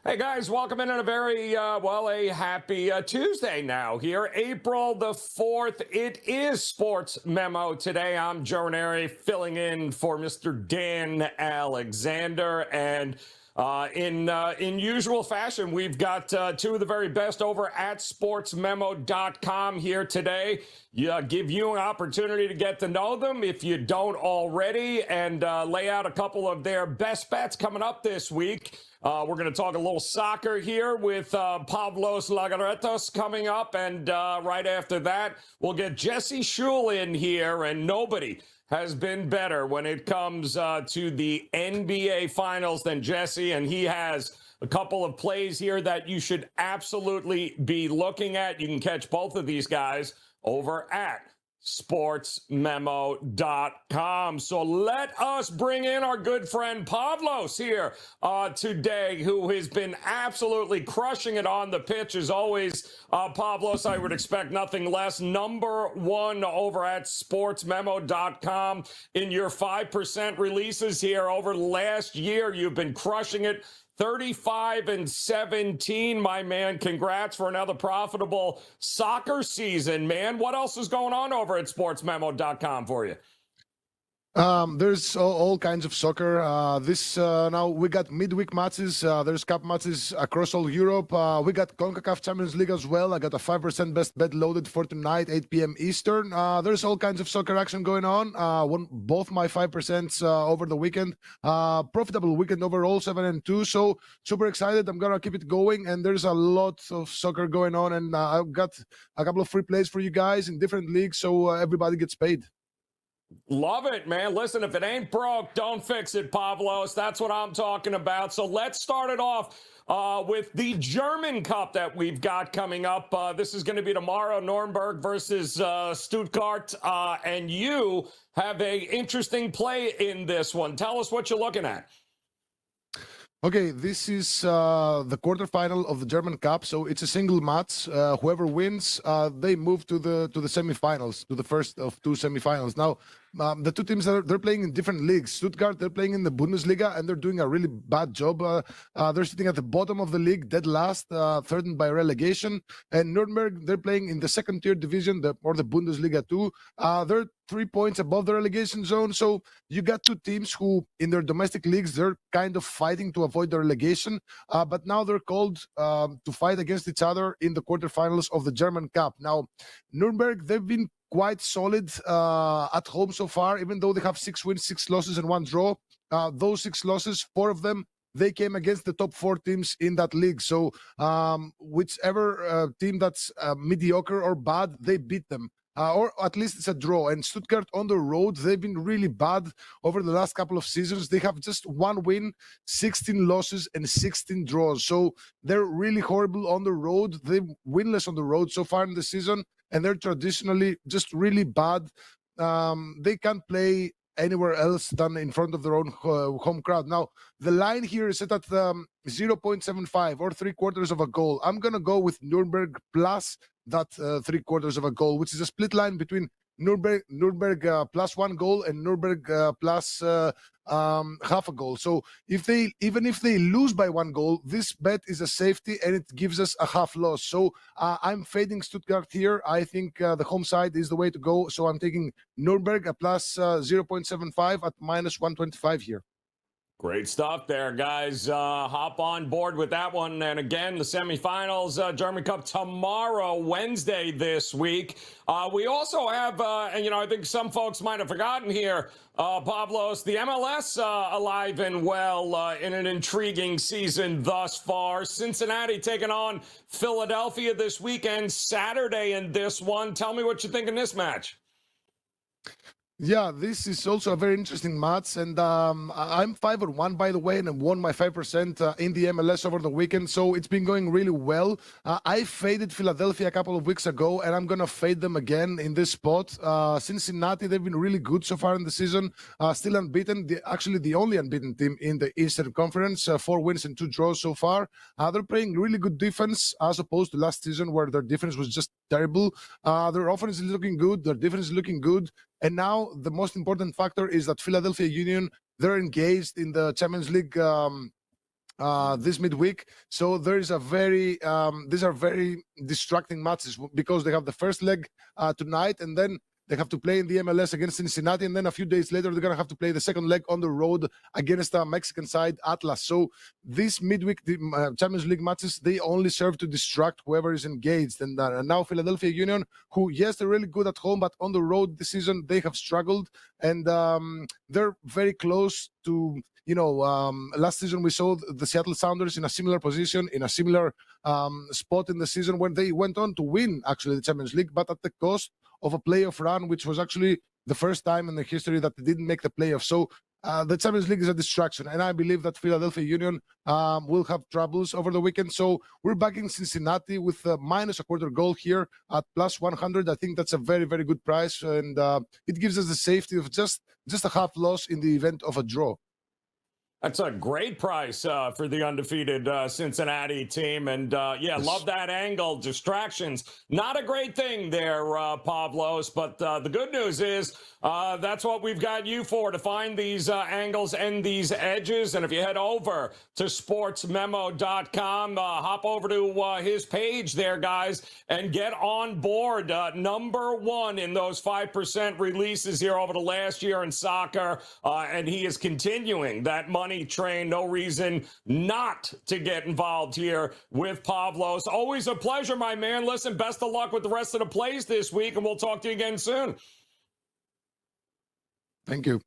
Hey guys, welcome in on a very, a happy Tuesday now here, April the 4th. It is Sports Memo Today. I'm Raineri filling in for Mr. Dan Alexander. And in usual fashion, we've got two of the very best over at sportsmemo.com here today. Give you an opportunity to get to know them if you don't already, and lay out a couple of their best bets coming up this week. We're going to talk a little soccer here with Pavlos Laguretos coming up. And right after that, we'll get Jesse Schule in here. And nobody has been better when it comes to the NBA Finals than Jesse. And he has a couple of plays here that you should absolutely be looking at. You can catch both of these guys over at sportsmemo.com. So let us bring in our good friend Pavlos here today, who has been absolutely crushing it on the pitch as always. Pavlos, I would expect nothing less. Number one over at sportsmemo.com in your 5% releases here over last year. You've been crushing it. 35-17, my man. Congrats for another profitable soccer season, man. What else is going on over at sportsmemo.com for you? There's all kinds of soccer. Now we got midweek matches. There's cup matches across all Europe. We got CONCACAF Champions League as well. I got a 5% best bet loaded for tonight, 8 p.m. Eastern. There's all kinds of soccer action going on. Won both my 5% over the weekend. Profitable weekend overall, 7-2. So super excited. I'm gonna keep it going. And there's a lot of soccer going on. And I've got a couple of free plays for you guys in different leagues, so everybody gets paid. Love it, man. Listen, if it ain't broke, don't fix it, Pavlos. That's what I'm talking about. So let's start it off with the German Cup that we've got coming up. This is going to be tomorrow, Nurnberg versus Stuttgart. And you have a interesting play in this one. Tell us what you're looking at. Okay, this is the quarterfinal of the German Cup, so it's a single match. Whoever wins, they move to the semifinals, to the first of two semifinals. Now, the two teams they're playing in different leagues. Stuttgart, they're playing in the Bundesliga, and they're doing a really bad job. They're sitting at the bottom of the league, dead last, threatened by relegation. And Nurnberg, they're playing in the second-tier division, or the Bundesliga 2. They're 3 points above the relegation zone. So you got two teams who, in their domestic leagues, they're kind of fighting to avoid the relegation. But now they're called to fight against each other in the quarterfinals of the German Cup. Now, Nuremberg, they've been quite solid at home so far, even though they have 6 wins, 6 losses, and 1 draw. Those 6 losses, 4 of them, they came against the top 4 teams in that league. So whichever team that's mediocre or bad, they beat them. Or at least it's a draw. And Stuttgart on the road, they've been really bad over the last couple of seasons. They have just 1 win, 16 losses, and 16 draws. So they're really horrible on the road. They're winless on the road so far in the season, and they're traditionally just really bad. They can't play anywhere else than in front of their own home crowd. Now, the line here is set at 0.75 or 3/4 of a goal. I'm going to go with Nuremberg plus that 3/4 of a goal, which is a split line between Nuremberg plus 1 goal and Nuremberg plus half a goal. So even if they lose by 1 goal, this bet is a safety and it gives us a half loss. So I'm fading Stuttgart here. I think the home side is the way to go. So I'm taking Nuremberg plus 0.75 at minus 125 here. Great stuff there, guys. Hop on board with that one. And again, the semifinals, German Cup tomorrow, Wednesday this week. We also have, and I think some folks might have forgotten here, Pavlos, the MLS alive and well in an intriguing season thus far. Cincinnati taking on Philadelphia this weekend, Saturday in this one. Tell me what you think in this match. Yeah, this is also a very interesting match, and I'm 5-1 by the way, and I won my 5% in the MLS over the weekend, so it's been going really well. I faded Philadelphia a couple of weeks ago, and I'm gonna fade them again in this spot. Cincinnati, they've been really good so far in the season, still unbeaten. Actually, the only unbeaten team in the Eastern Conference, 4 wins and 2 draws so far. They're playing really good defense as opposed to last season where their defense was just terrible. Their offense is looking good, their defense is looking good. And now the most important factor is that Philadelphia Union, they're engaged in the Champions League this midweek. So there is a very these are very distracting matches because they have the first leg tonight, and then they have to play in the MLS against Cincinnati, and then a few days later they're gonna have to play the second leg on the road against a Mexican side, Atlas. So these midweek Champions League matches, they only serve to distract whoever is engaged. And now Philadelphia Union, who yes they're really good at home, but on the road this season they have struggled, and they're very close to. Last season we saw the Seattle Sounders in a similar position, in a similar spot in the season when they went on to win actually the Champions League, but at the cost of a playoff run, which was actually the first time in the history that they didn't make the playoffs. So the Champions League is a distraction, and I believe that Philadelphia Union will have troubles over the weekend. So we're backing Cincinnati with minus a quarter goal here at plus 100. I think that's a very, very good price, and it gives us the safety of just a half loss in the event of a draw. That's a great price for the undefeated Cincinnati team. And yeah, love that angle. Distractions, not a great thing there, Pavlos. But the good news is that's what we've got you for, to find these angles and these edges. And if you head over to SportsMemo.com, hop over to his page there, guys, and get on board. Number one in those 5% releases here over the last year in soccer. And he is continuing that money train. No reason not to get involved here with Pavlos. Always a pleasure, my man. Listen, best of luck with the rest of the plays this week, and we'll talk to you again soon. Thank you.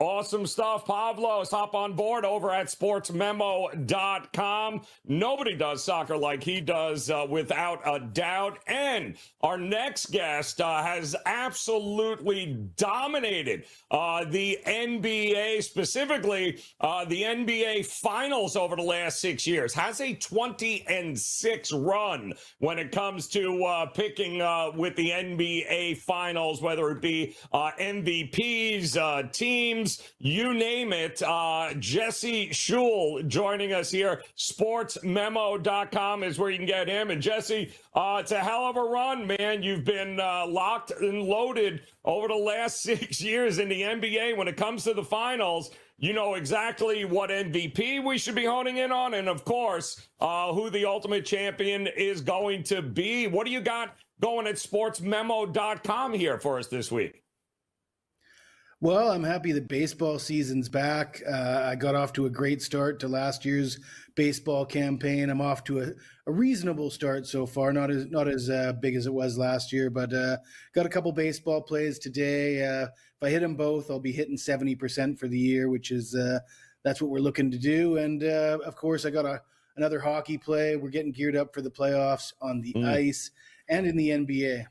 Awesome stuff, Pavlos. Hop on board over at sportsmemo.com. Nobody does soccer like he does, without a doubt. And our next guest has absolutely dominated the NBA, specifically the NBA Finals over the last 6 years. Has a 20-6 run when it comes to picking with the NBA Finals, whether it be MVPs, teams, you name it. Jesse Schule joining us here. SportsMemo.com is where you can get him. And Jesse, it's a hell of a run, man. You've been locked and loaded over the last 6 years in the NBA. When it comes to the finals, you know exactly what MVP we should be honing in on, and of course, who the ultimate champion is going to be. What do you got going at SportsMemo.com here for us this week? Well, I'm happy that baseball season's back. I got off to a great start to last year's baseball campaign. I'm off to a reasonable start so far, not as big as it was last year, but got a couple baseball plays today. If I hit them both, I'll be hitting 70% for the year, which is that's what we're looking to do. And of course, I got another hockey play. We're getting geared up for the playoffs on the ice and in the NBA.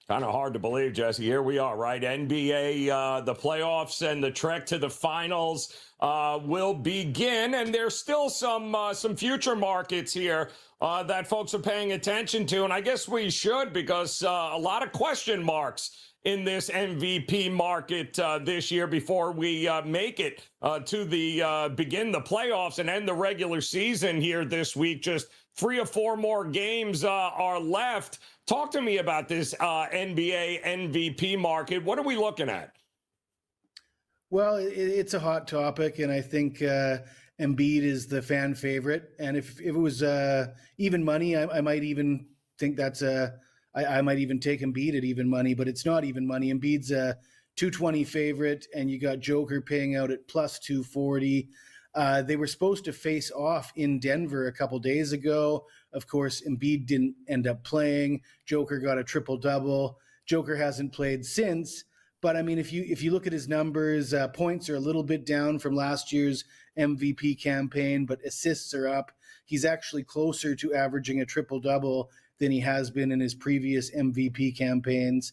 Kind of hard to believe, Jesse. Here we are, right? NBA, the playoffs and the trek to the finals will begin, and there's still some future markets here that folks are paying attention to, and I guess we should, because a lot of question marks in this MVP market this year before we make it to the begin the playoffs and end the regular season here this week. Just 3 or 4 more games are left. Talk to me about this NBA MVP market. What are we looking at? Well, it's a hot topic, and I think Embiid is the fan favorite. And if it was even money, I might even think that's I might even take Embiid at even money, but it's not even money. Embiid's a 220 favorite, and you got Joker paying out at plus 240. They were supposed to face off in Denver a couple days ago. Of course, Embiid didn't end up playing. Joker got a triple-double. Joker hasn't played since. But, I mean, if you look at his numbers, points are a little bit down from last year's MVP campaign, but assists are up. He's actually closer to averaging a triple-double than he has been in his previous MVP campaigns.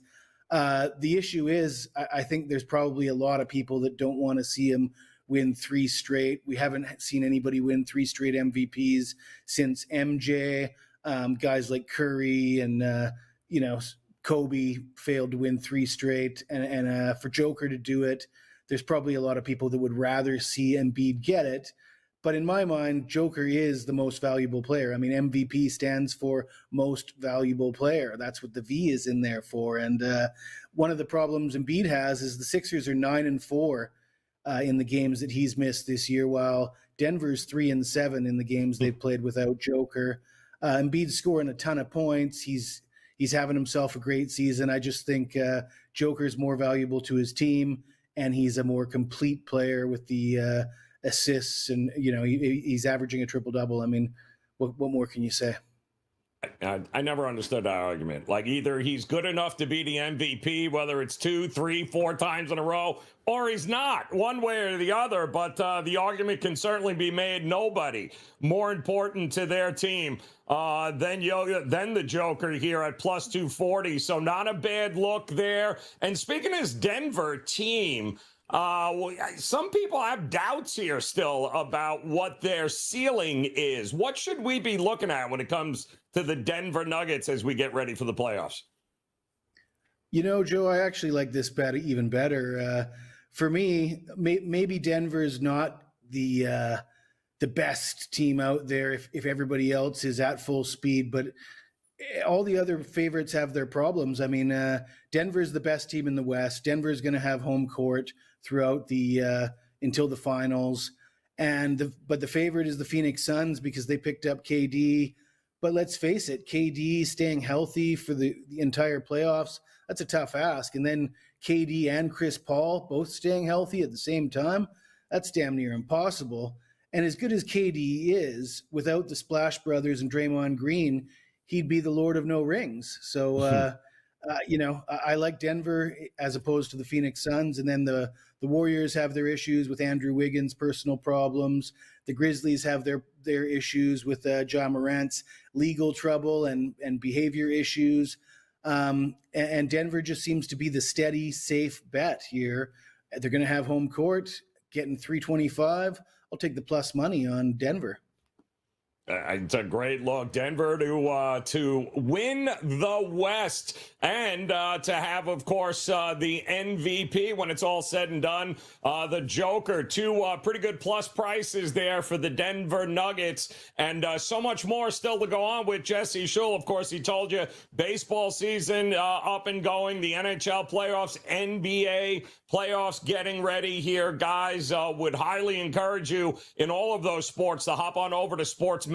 The issue is, I think there's probably a lot of people that don't want to see him win 3 straight. We haven't seen anybody win 3 straight MVPs since MJ. Guys like Curry and Kobe failed to win 3 straight, and for Joker to do it, there's probably a lot of people that would rather see Embiid get it. But in my mind, Joker is the most valuable player. I mean, MVP stands for most valuable player. That's what the V is in there for. And one of the problems Embiid has is the Sixers are 9-4 in the games that he's missed this year, while Denver's 3-7 in the games they've played without Joker. Embiid's scoring a ton of points. He's having himself a great season. I just think Joker's more valuable to his team, and he's a more complete player with the assists, and he's averaging a triple-double. I mean, what more can you say? I never understood that argument. Like, either he's good enough to be the MVP, whether it's 2, 3, 4 times in a row, or he's not, one way or the other. But the argument can certainly be made. Nobody more important to their team than the Joker here at plus 240. So not a bad look there. And speaking of his Denver team, some people have doubts here still about what their ceiling is. What should we be looking at when it comes to the Denver Nuggets as we get ready for the playoffs? Joe, I actually like this bet even better. For me, maybe Denver's not the best team out there if everybody else is at full speed, but all the other favorites have their problems. I mean, Denver's the best team in the West. Denver's going to have home court throughout the until the finals, but the favorite is the Phoenix Suns because they picked up KD. But let's face it, KD staying healthy for the entire playoffs, that's a tough ask. And then KD and Chris Paul both staying healthy at the same time, that's damn near impossible. And as good as KD is, without the Splash Brothers and Draymond Green, he'd be the Lord of no rings. So, I like Denver as opposed to the Phoenix Suns. And then the Warriors have their issues with Andrew Wiggins' personal problems. The Grizzlies have their issues with Ja Morant's legal trouble and behavior issues. And Denver just seems to be the steady, safe bet here. They're going to have home court, getting 325. I'll take the plus money on Denver. It's a great look. Denver to win the West and to have, of course, the MVP when it's all said and done. The Joker, 2 pretty good plus prices there for the Denver Nuggets, and so much more still to go on with Jesse Schule. Of course, he told you baseball season up and going, the NHL playoffs, NBA playoffs getting ready here. Guys, would highly encourage you in all of those sports to hop on over to SportsMemo.com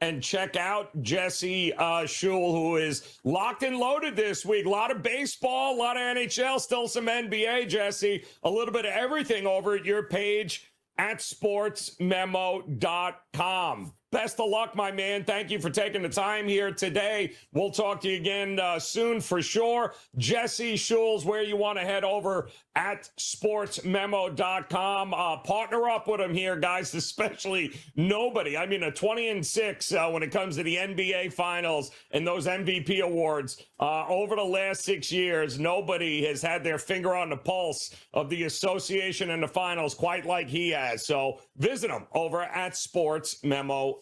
and check out Jesse Schule, who is locked and loaded this week. A lot of baseball, a lot of NHL, still some NBA, Jesse. A little bit of everything over at your page at SportsMemo.com. Best of luck, my man. Thank you for taking the time here today. We'll talk to you again soon for sure. Jesse Schule's where you want to head over at SportsMemo.com. Partner up with him here, guys, especially nobody. I mean, a 20-6 when it comes to the NBA Finals and those MVP awards. Over the last 6 years, nobody has had their finger on the pulse of the association and the finals quite like he has. So visit him over at SportsMemo.com.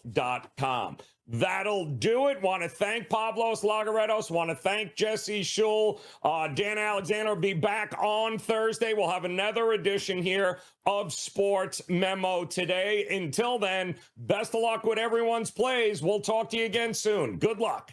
That'll do it. Want to thank Pavlos Laguretos. Want to thank Jesse Schule. Dan Alexander will be back on Thursday. We'll have another edition here of Sports Memo Today. Until then, best of luck with everyone's plays. We'll talk to you again soon. Good luck.